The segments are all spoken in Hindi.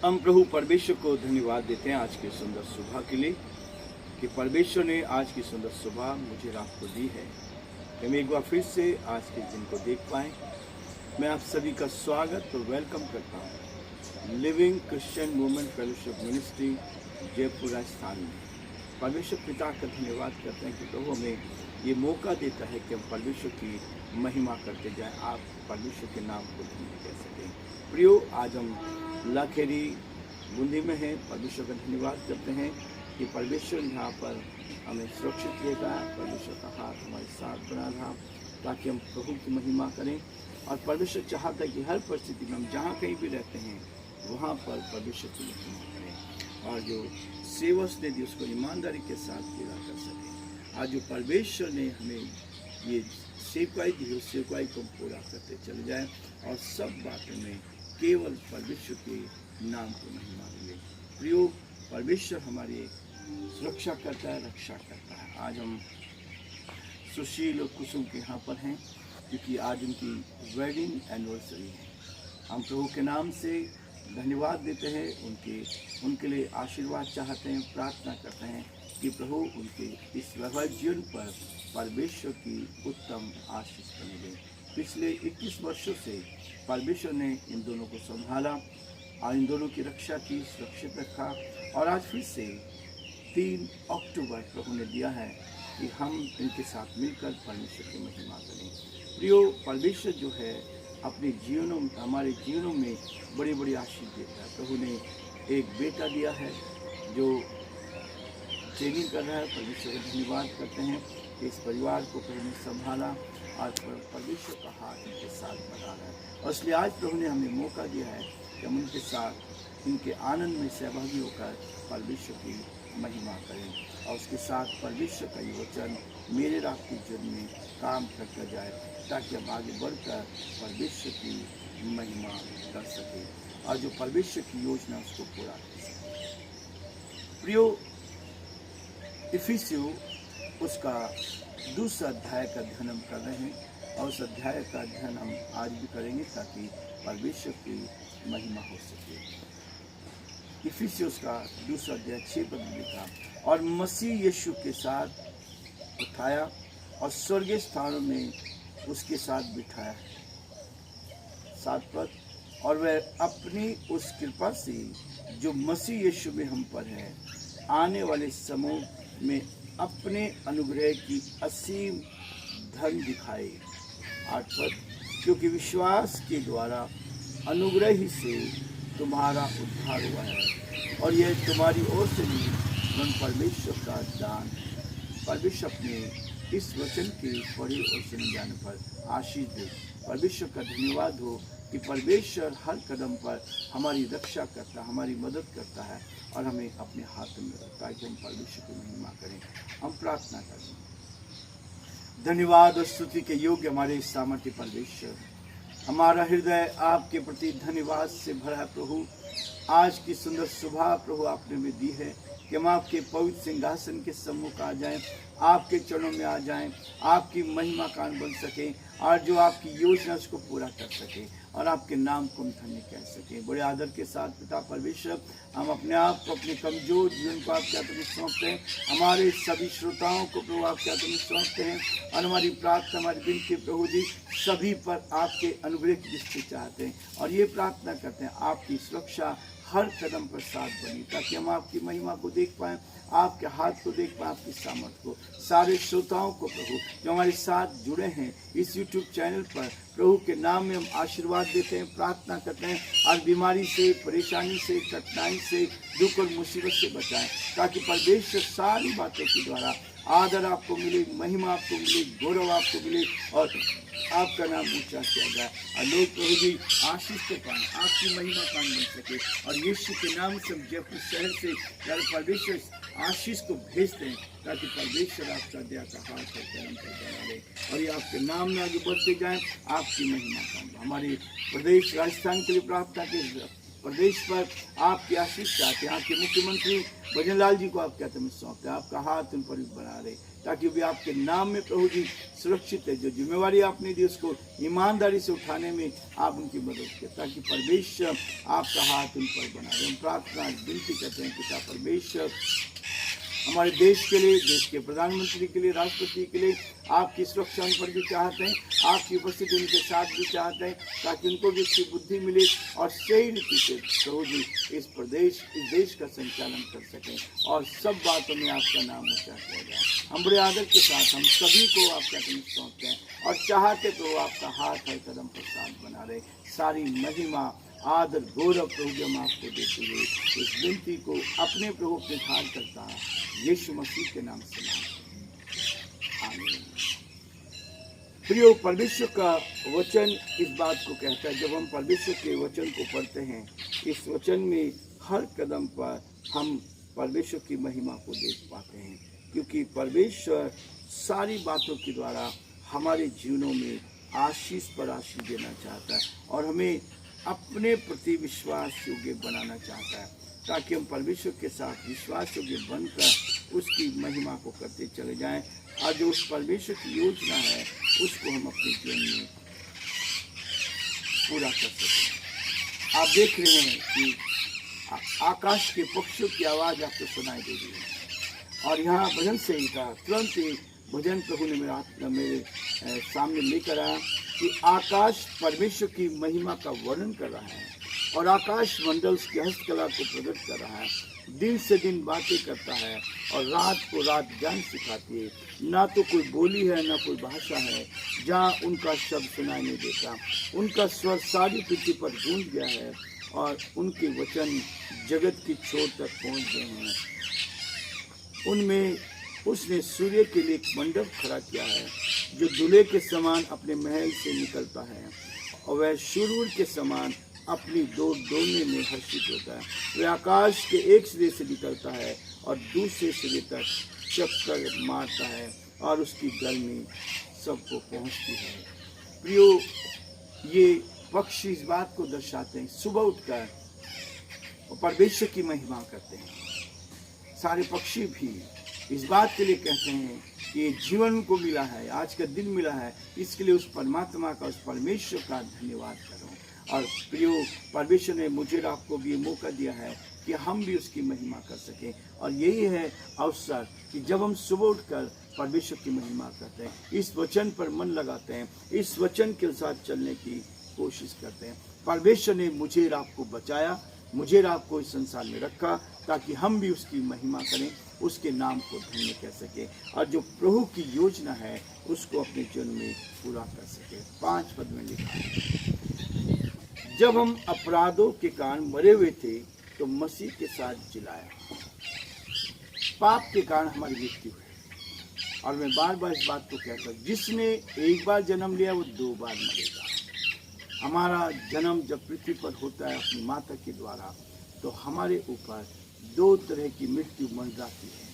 हम प्रभु परमेश्वर को धन्यवाद देते हैं आज की सुंदर सुबह के लिए कि परमेश्वर ने आज की सुंदर सुबह मुझे रात को दी है कि हम एक बार फिर से आज के दिन को देख पाएँ। मैं आप सभी का स्वागत और वेलकम करता हूँ living Christian movement fellowship ministry Jaipur Rajasthan में। परमेश्वर पिता का धन्यवाद करते हैं कि प्रभु हमें ये मौका देता है कि हम परमेश्वर की महिमा करते जाएं, आप परमेश्वर के नाम को धन्य कह सकें। प्रियो, आज हम लाखेरी बूंदी में हैं। परमेश्वर का धन्यवाद करते हैं कि परमेश्वर यहाँ पर हमें सुरक्षित लेगा। परमेश्वर का हाथ हमारे साथ बना रहा ताकि हम प्रभु की महिमा करें। और परमेश्वर चाहता है कि हर परिस्थिति में हम जहाँ कहीं भी रहते हैं वहाँ पर परमेश्वर की महिमा करें और जो सेवा उसने दी उसको ईमानदारी के साथ पूरा कर सकें। आज जो परमेश्वर ने हमें ये सेवकाई दी उस सेवकाई को पूरा करते चले जाएं और सब बातों में केवल परमेश्वर के नाम को महिमा मिले। प्रियो, परमेश्वर हमारी सुरक्षा करता है, रक्षा करता है। आज हम सुशील और कुसुम के यहाँ पर हैं क्योंकि आज उनकी वेडिंग एनिवर्सरी है। हम प्रभु के नाम से धन्यवाद देते हैं, उनके लिए आशीर्वाद चाहते हैं, प्रार्थना करते हैं कि प्रभु उनके इस वैवाहिक जीवन पर परमेश्वर की उत्तम आशीष बने दें। पिछले 21 वर्षों से परमेश्वर ने इन दोनों को संभाला और इन दोनों की रक्षा की, सुरक्षित रखा। और आज फिर से 3 अक्टूबर प्रभु ने दिया है कि हम इनके साथ मिलकर परमेश्वर की महिमा करें। प्रियो, परमेश्वर जो है अपने जीवनों में, हमारे जीवनों में बड़ी बड़ी आशीष देता है। प्रभु ने एक बेटा दिया है जो ट्रेनिंग कर रहा है। परमेश्वर का धन्यवाद करते हैं कि इस परिवार को प्रभु ने संभाला और परमेश्वर का हाथ इनके साथ बना रहा है। और इसलिए आज प्रभु ने हमें मौका दिया है कि हम उनके साथ इनके आनंद में सहभागी होकर परमेश्वर की महिमा करें और उसके साथ परमेश्वर का ये वचन मेरे रात के जीवन में काम करता जाए ताकि हम आगे बढ़कर परमेश्वर की महिमा कर सकें और जो परमेश्वर की योजना उसको पूरा कर सकें। प्रियो, इफिसियों उसका दूसरा अध्याय का अध्ययन हम कर रहे हैं और उस अध्याय का अध्ययन हम आज भी करेंगे ताकि परमेश्वर की महिमा हो सके। इफिसियों का दूसरा अध्याय 6 पद में लिखा, और मसीह यीशु के साथ उठाया और स्वर्गीय स्थानों में उसके साथ बिठाया। 7 पद, और वह अपनी उस कृपा से जो मसीह यीशु में हम पर है आने वाले समय में अपने अनुग्रह की असीम धन दिखाए। 8 पद, क्योंकि विश्वास के द्वारा अनुग्रह ही से तुम्हारा उद्धार हुआ है और यह तुम्हारी ओर से नहीं वरन परमेश्वर का दान। परमेश्वर अपने इस वचन के पढ़े और सुने जाने पर आशीष दे। परमेश्वर का धन्यवाद हो कि परमेश्वर हर कदम पर हमारी रक्षा करता, हमारी मदद करता है और हमें अपने हाथ में रखता है कि हम परमेश्वर की महिमा करें। हम प्रार्थना करें। धन्यवाद और स्तुति के योग्य हमारे सामर्थ्य परमेश्वर, हमारा हृदय आपके प्रति धन्यवाद से भरा है। प्रभु, आज की सुंदर सुबह प्रभु आपने में दी है कि हम आपके पवित्र सिंहासन के सम्मुख आ जाएं, आपके चरणों में आ जाएं, आपकी महिमा कान बन सकें और जो आपकी योजना उसको पूरा कर सकें और आपके नाम को हम धन्य कह सकें। बड़े आदर के साथ पिता परमेश्वर, हम अपने आप को, अपने कमजोर जीवन को आपके हाथों में सौंपते हैं। हमारे सभी श्रोताओं को प्रभु आपके हाथों में सौंपते हैं और हमारी प्रार्थना, हमारी विनती प्रभु जी सभी पर आपके अनुग्रह की दृष्टि चाहते हैं और ये प्रार्थना करते हैं आपकी सुरक्षा हर कदम पर साथ बनी ताकि हम आपकी महिमा को देख पाएं, आपके हाथ को देख पाएं, आपकी सामर्थ को। सारे श्रोताओं को प्रभु जो हमारे साथ जुड़े हैं इस YouTube चैनल पर, प्रभु के नाम में हम आशीर्वाद देते हैं, प्रार्थना करते हैं और बीमारी से, परेशानी से, कठिनाई से, दुख और मुसीबत से बचाएं ताकि परमेश्वर सारी बातों के द्वारा आदर आपको मिले, महिमा आपको मिले, गौरव आपको मिले और आपका नाम ऊंचा किया जाए और लोग प्रभु जी आशीष को पाएं, आपकी महिमा कान बन सके और यीशु के नाम से जयपुर शहर से परमेश्वर आशीष को भेजते हैं ताकि परमेश्वर आपका दया का हाथ और कर्म पर बना ले और ये आपके नाम में आगे बढ़ते जाएं, आपकी महिमा कान। हमारे प्रदेश राजस्थान के लिए प्रार्थना के प्रदेश पर आपकी आशीष चाहते हैं। आपके मुख्यमंत्री भजनलाल जी को आपके हाथ में सौंपते हैं। आपका हाथ उन पर बना रहे, ताकि वे आपके नाम में प्रभु जी सुरक्षित है। जो जिम्मेवारी आपने दी उसको ईमानदारी से उठाने में आप उनकी मदद करें, ताकि परमेश्वर आपका हाथ उन पर बना रहे। हम प्रार्थना विनती करते हैं पिता परमेश्वर, हमारे देश के लिए, देश के प्रधानमंत्री के लिए, राष्ट्रपति के लिए आपकी सुरक्षा उन पर भी चाहते हैं, आपकी उपस्थिति उनके साथ भी चाहते हैं, ताकि उनको भी उसकी बुद्धि मिले और सही रीति से प्रभु जी इस देश का संचालन कर सकें और सब बातों में आपका नाम ऊंचा किया जाए। हम बड़े आदर के साथ हम सभी को आपका दिन सौंपते हैं और चाहते तो आपका हाथ हर कदम पर साथ बना रहे। सारी महिमा आदर गौरव प्रभु जी हम आपको देते हुए इस विनती को अपने प्रभु के धार करता है, यीशु मसीह के नाम से आमीन। प्रियो, परमेश्वर का वचन इस बात को कहता है, जब हम परमेश्वर के वचन को पढ़ते हैं, इस वचन में हर कदम पर हम परमेश्वर की महिमा को देख पाते हैं, क्योंकि परमेश्वर सारी बातों के द्वारा हमारे जीवनों में आशीष पर आशीष देना चाहता है और हमें अपने प्रति विश्वास योग्य बनाना चाहता है, ताकि हम परमेश्वर के साथ विश्वास योग्य बनकर उसकी महिमा को करते चले जाएं और जो उस परमेश्वर की योजना है उसको हम अपने जीवन में पूरा कर सकें। आप देख रहे हैं कि आकाश के पक्षियों की आवाज़ आपको सुनाई दे रही है और यहाँ भजन से ही था, तुरंत ही भजन प्रभु ने मेरे सामने लेकर आया कि आकाश परमेश्वर की महिमा का वर्णन कर रहा है और आकाश मंडल उसकी हस्तकला को प्रकट कर रहा है। दिन से दिन बातें करता है और रात को रात ज्ञान सिखाती है। ना तो कोई बोली है ना कोई भाषा है जहाँ उनका शब्द सुनाई नहीं देता। उनका स्वर सारी पृथ्वी पर गूंज गया है और उनके वचन जगत की छोर तक पहुँच गए हैं। उनमें उसने सूर्य के लिए एक मंडप खड़ा किया है जो दूल्हे के समान अपने महल से निकलता है और वह शूरवीर के समान अपनी दौड़ दौड़ने में हर्षित होता है। वह आकाश के एक सिरे से निकलता है और दूसरे सिरे तक चक्कर मारता है और उसकी गर्मी सबको पहुंचती है। प्रियो, ये पक्षी इस बात को दर्शाते हैं, सुबह उठकर परमेश्वर की महिमा करते हैं। सारे पक्षी भी इस बात के लिए कहते हैं कि ये जीवन को मिला है, आज का दिन मिला है, इसके लिए उस परमात्मा का, उस परमेश्वर का धन्यवाद करो। और प्रियो, परमेश्वर ने मुझे और आपको भी ये मौका दिया है कि हम भी उसकी महिमा कर सकें और यही है अवसर कि जब हम सुबह उठकर परमेश्वर की महिमा करते हैं, इस वचन पर मन लगाते हैं, इस वचन के साथ चलने की कोशिश करते हैं। परमेश्वर ने मुझे और आपको बचाया, मुझे और आपको इस संसार में रखा ताकि हम भी उसकी महिमा करें, उसके नाम को धन्य कर सके और जो प्रभु की योजना है उसको अपने जीवन में पूरा कर सके। 5 पद में लिखा है, जब हम अपराधों के कारण मरे हुए थे तो मसीह के साथ जिलाया। पाप के कारण हमारी मृत्यु है और मैं बार बार इस बात को कहता हूँ, जिसने एक बार जन्म लिया वो 2 बार मरेगा। हमारा जन्म जब पृथ्वी पर होता है अपनी माता के द्वारा, तो हमारे ऊपर 2 तरह की मृत्यु मन जाती है,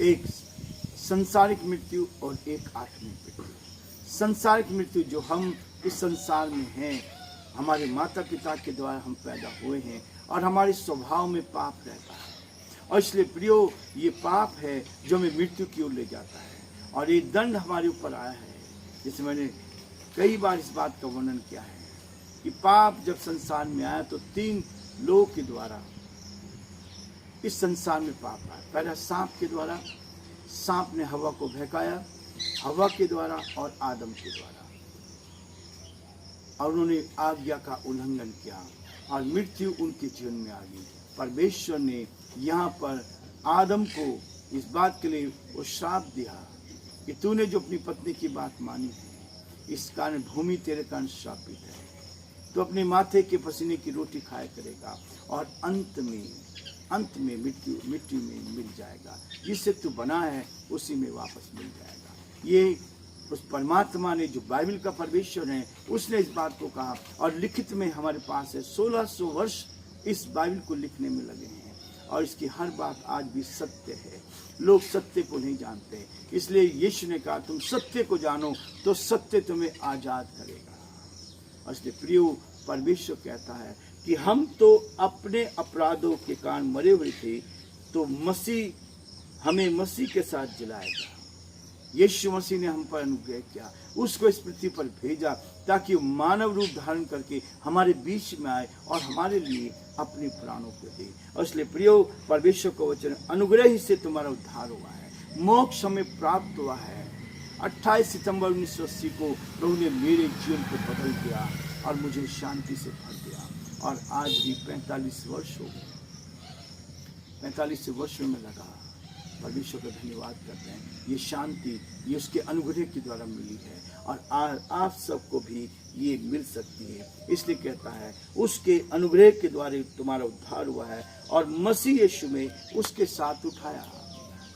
एक संसारिक मृत्यु और एक आत्मिक मृत्यु। संसारिक मृत्यु जो हम इस संसार में हैं, हमारे माता पिता के द्वारा हम पैदा हुए हैं और हमारे स्वभाव में पाप रहता है और इसलिए प्रियो, ये पाप है जो हमें मृत्यु की ओर ले जाता है और ये दंड हमारे ऊपर आया है। जैसे मैंने कई बार इस बात का वर्णन किया है कि पाप जब संसार में आया तो 3 लोगों के द्वारा इस संसार में पाप आया। पहला सांप के द्वारा, सांप ने हवा को बहकाया, हवा के द्वारा और आदम के द्वारा, और उन्होंने आज्ञा का उल्लंघन किया और मृत्यु उनके जीवन में आ गई। परमेश्वर ने यहाँ पर आदम को इस बात के लिए वो श्राप दिया कि तूने जो अपनी पत्नी की बात मानी है, इस कारण भूमि तेरे कारण श्रापित है। तो अपने माथे के पसीने की रोटी खाया करेगा और अंत में मिट्टी में मिल जाएगा। जिससे तू बना है उसी में वापस मिल जाएगा। ये उस परमात्मा ने, जो बाइबल का परमेश्वर है, उसने इस बात को कहा और लिखित में हमारे पास है। 1600 वर्ष इस बाइबल को लिखने में लगे हैं और इसकी हर बात आज भी सत्य है। लोग सत्य को नहीं जानते, इसलिए यीशु ने कहा तुम सत्य को जानो तो सत्य तुम्हें आज़ाद करेगा। और इसलिए प्रियो, परमेश्वर कहता है कि हम तो अपने अपराधों के कारण मरे हुए थे, तो मसीह हमें मसीह के साथ जलाएगा। यीशु मसीह ने हम पर अनुग्रह किया, उसको इस पृथ्वी पर भेजा ताकि मानव रूप धारण करके हमारे बीच में आए और हमारे लिए अपने प्राणों को दे। और इसलिए प्रियो, परमेश्वर का वचन, अनुग्रह ही से तुम्हारा उद्धार हुआ है, मोक्ष हमें प्राप्त हुआ है। 28 सितंबर 1980 को प्रभु ने मेरे जीवन को बदल दिया और मुझे शांति से भर दिया। और आज भी 45 वर्ष हो गए, 45 वर्षों में लगा। परमेश्वर का धन्यवाद करते हैं। ये शांति ये उसके अनुग्रह के द्वारा मिली है और आप सबको भी ये मिल सकती है। इसलिए कहता है उसके अनुग्रह के द्वारा तुम्हारा उद्धार हुआ है और मसीह यीशु में उसके साथ उठाया।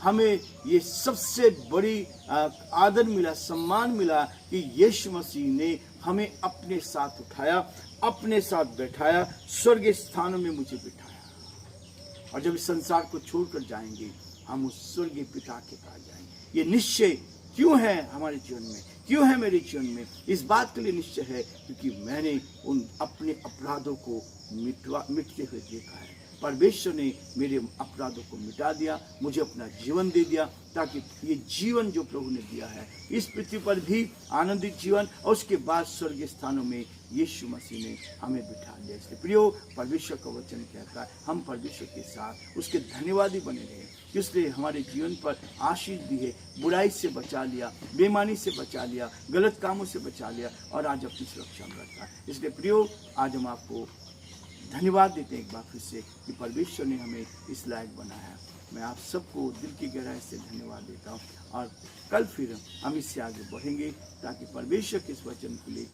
हमें ये सबसे बड़ी आदर मिला, सम्मान मिला कि यीशु मसीह ने हमें अपने साथ उठाया, अपने साथ बैठाया, स्वर्गीय स्थानों में मुझे बिठाया। और जब इस संसार को छोड़कर जाएंगे, हम उस स्वर्गीय पिता के पास जाएंगे। ये निश्चय क्यों है हमारे जीवन में, क्यों है मेरे जीवन में? इस बात के लिए निश्चय है क्योंकि मैंने उन अपने अपराधों को मिटते हुए देखा है। परमेश्वर ने मेरे अपराधों को मिटा दिया, मुझे अपना जीवन दे दिया, ताकि ये जीवन जो प्रभु ने दिया है इस पृथ्वी पर भी आनंदित जीवन, और उसके बाद स्वर्गीय स्थानों में यीशु मसीह ने हमें बिठा दिया। इसलिए प्रियो, परमेश्वर का वचन कहता है हम परमेश्वर के साथ उसके धन्यवादी बने रहे, इसलिए हमारे जीवन पर आशीष दी है। बुराई से बचा लिया, बेईमानी से बचा लिया, गलत कामों से बचा लिया और आज अपनी सुरक्षा में रखा है। इसलिए प्रियो, आज हम आपको धन्यवाद देते हैं एक बार फिर से कि परमेश्वर ने हमें इस लायक बनाया। मैं आप सबको दिल की गहराई से धन्यवाद देता हूँ और कल फिर हम इससे आगे बढ़ेंगे ताकि परमेश्वर के इस वचन को लेकर